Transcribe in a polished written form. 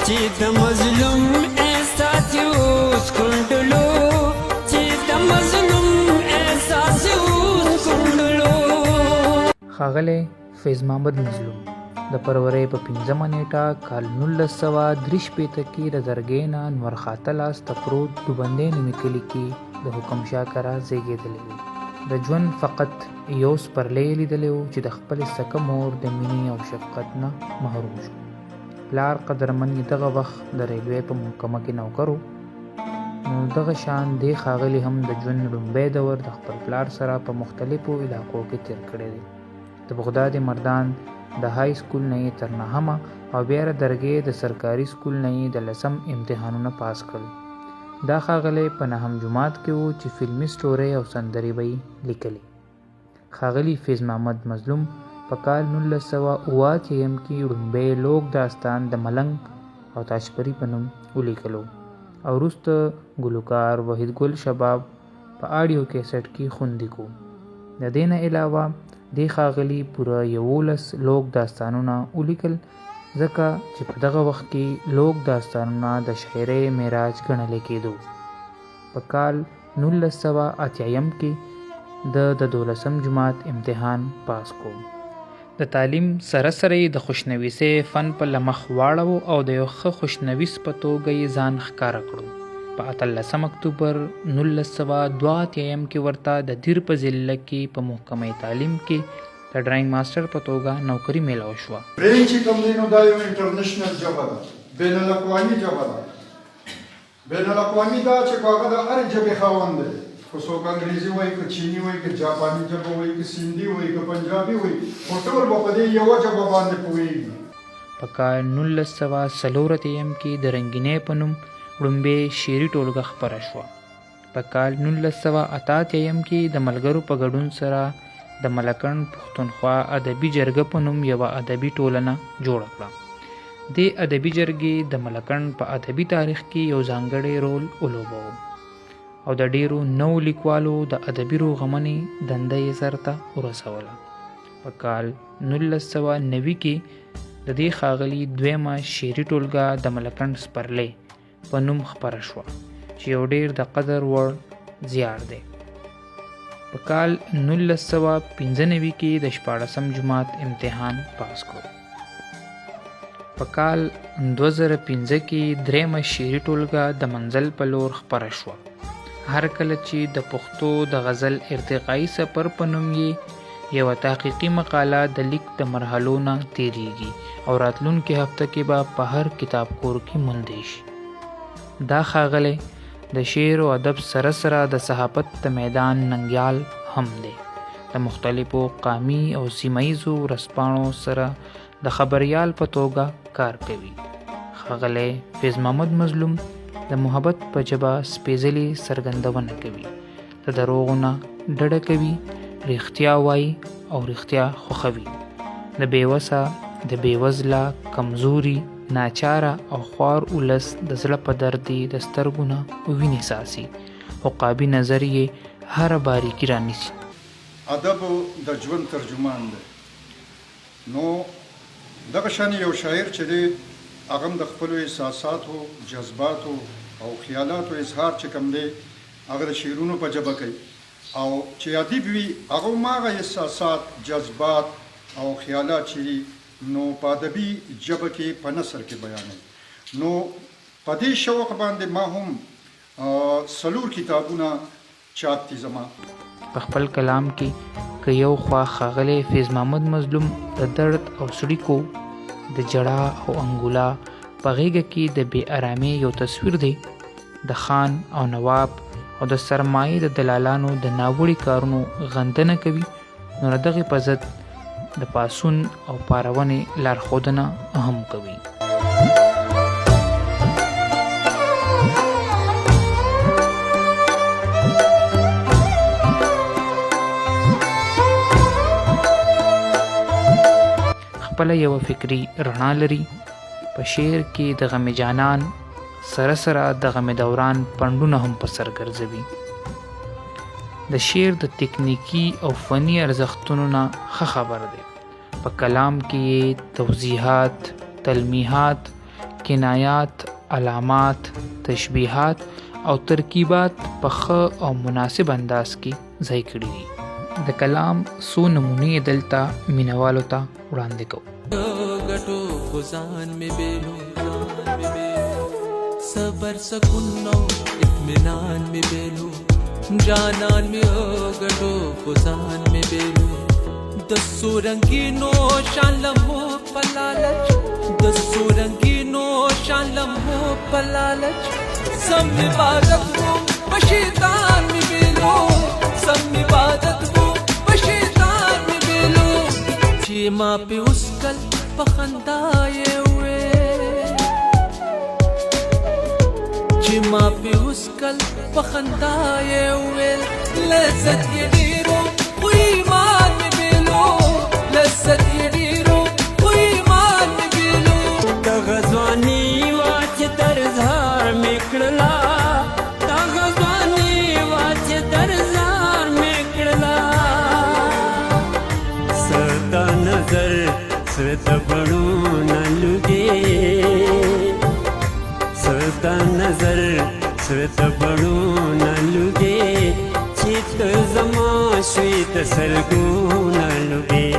چې د مظلوم احساس یې اوس کونډلو، چې د مظلوم احساس یې اوس کونډلو. ښاغلی فیض محمد مظلوم د فروری په 5مه نیټه کال 1963 کې د درګۍ نه نورخاته لاس ته پروت ډوبندی نومي کلي کې د حکم شاه کره زیږېدلی و. د ژوند فقط یو سپرلی یې لیدلی و چې د خپلې سکه مور د مینې او شفقت نه محروم شو. پلار قدرمن یې دغه وخت د ریلوې په محکمه کې نوکر و. نو دغه شان دې ښاغلي هم د ژوند لومبی دور د خپل پلار سره په مختلفو علاقو کې تیر کړی دی. د بغداد مردان د های سکول نه یې تر 9مه او بیا د درګۍ د سرکاري سکول نه یې د 10م امتحانونه پاس کړل. دا ښاغلی په 9م جماعت کې و چې فلمي سټورۍ او سندرې به یې لیکلې. ښاغلي فیض محمد مظلوم په کال 1988 کې لومبی لوک داستان د ملنګ او تاشپري په نوم ولیکلو او وروسته ګلوکار وحید ګل شباب په آډیو کیسټ کې خوندي کو. د دې نه علاوه دې ښاغلي پوره 11 لوک داستانونه ولیکل، ځکه چې په دغه وخت کې لوک داستانونه د شاعرۍ معراج ګڼلی کېدو. په کال 1980 کې د 12م جماعت امتحان پاس کو. د تعلیم سره سره یې د خوشنویسۍ فن په لمخ واړو او د یو ښه خوشنویس په توګه یې ځان ښکاره کړو. په 18 اکتوبر 1982 کې ورته د دیر په ضلع کې په محکمه تعلیم کې د ډرایینګ ماسټر په توګه نوکري میلاو شوه. برین چې کوم دی نو دا یو انټرنیشنل ژبه ده، بین الاقوامي ژبه ده. بین الاقوامي دا چې هغه د هرې ژبې خاوند دی، خو څوک انګریزي وایي که چیني وایي که جاپاني ژبه وایي که سیندي وایي که پنجابي وایي، خو ټول به په دې یوه ژبه باندې پوهېږي. په کال 1904 کې د رنګینۍ په نوم لومبۍ شعري ټولګه خپره شوه. په کال 1988 کې د ملګرو په ګډون سره د ملکنډ پښتونخوا ادبي جرګه په نوم یوه ادبي ټولنه جوړه کړه. دې ادبي جرګې د ملکنډ په ادبي تاریخ کې یو ځانګړی رول ولوباوه او د ډیرو نوو لیکوالو د ادبي روغمنې دنده یې سرته ورسوله. په کال 1990 کې د دې ښاغلي دویمه شعري ټولګه د ملکنډ سپرلی په نوم خپره شوه چې یو ډیر د قدر وړ زیار دی. په کال 1995 کې د 14م جماعت امتحان پاس کړ. په کال 2015 کې دریمه شعري ټولګه د منزل په لور خپره شوه. هر کله چې د پښتو د غزل ارتقایي سفر په نوم یې یوه تحقیقي مقاله د لیک د مرحلو نه تیریږي او راتلونکې هفته کې به په هر کتابخور کې موندی شي. دا ښاغلی د شعر او ادب سره سره د صحافت د میدان ننګیال هم دی. د مختلفو قامي او سیمه ییزو ورځپاڼو سره د خبریال په توګه کار کوي. ښاغلی فیض محمد مظلوم د محبت په ژبه سپېڅلې څرګندونه کوي، د دروغو نه ډډه کوي، رښتیا وایي او رښتیا خوښوي. د بېوسه، د بېوزله، کمزوري، ناچاره او خوار ولس د زړه په درد یې د سترګو نه وینې څاڅي. عقابي نظر یې هره باریکي رانیسي. ادب د ژوند ترجمان دی. نو دغه شان یو شاعر چې دی هغه هم د خپلو احساساتو، جذباتو او خیالاتو اظهار چې کوم دی هغه د شعرونو په ژبه کوي، او چې ادیب وي هغه هم هغه احساسات، جذبات او خیالات چې نو په ادبي ژبه کې په نثر کې بیانوي. نو په دې شوق باندې ما هم 4 کتابونه چاپ دي زما. په خپل کلام کې که یو خوا ښاغلی فیض محمد مظلوم د درد او څړیکو، د جړا او انګولا په غیږه کې د بې ارامۍ یو تصویر دی، د خان او نواب او د سرمایې د دلالانو د ناوړي کارونو غندنه کوي، نو د دغې په ضد د پاڅون او پارونې لارښودنه هم کوي. خپله یوه فکري رڼا لري. په شعر کې د غم جانان سره سره د غم دوران پندونه هم په سر ګرځوي. د شعر د تکنیکی او فني ارزښتونو نه ښه خبر دی. په کلام کې توضیحات، تلمیحات، کنایات، علامات، تشبیهات او ترکیبات په ښه او مناسب انداز کې ځای کړي دي. د کلام څو نمونې دلته مینوالو ته وړاندې کوو. गटो खुजान में बेलो सबर सकून नो इत्मीनान में बेलो जानान में गटो खुजान में बेलो दस्सू रंगीनो शान लम्हो पलालच दस्सू रंगीनो शान लम्हो पलालच सब इबादत हो बशैतान में बेलो सब इबादत हो बशैतान में बेलो चीमा पे उसकल पखंदाए हुए चिमा पे उसकल पखंदाए हुए लज्जत ये डीरो कोई ईमान में बेलो लज्जत ये डीरो कोई ईमान में बेलो तगजवानी वाच दरजार में कड़ला तगजवानी वाच दरजार में कड़ला सदा नजर स्रत बड़ू न लुगे सदा नजर स्रत बड़ू न लुगे चित जमा श्वेत सरगू न लुगे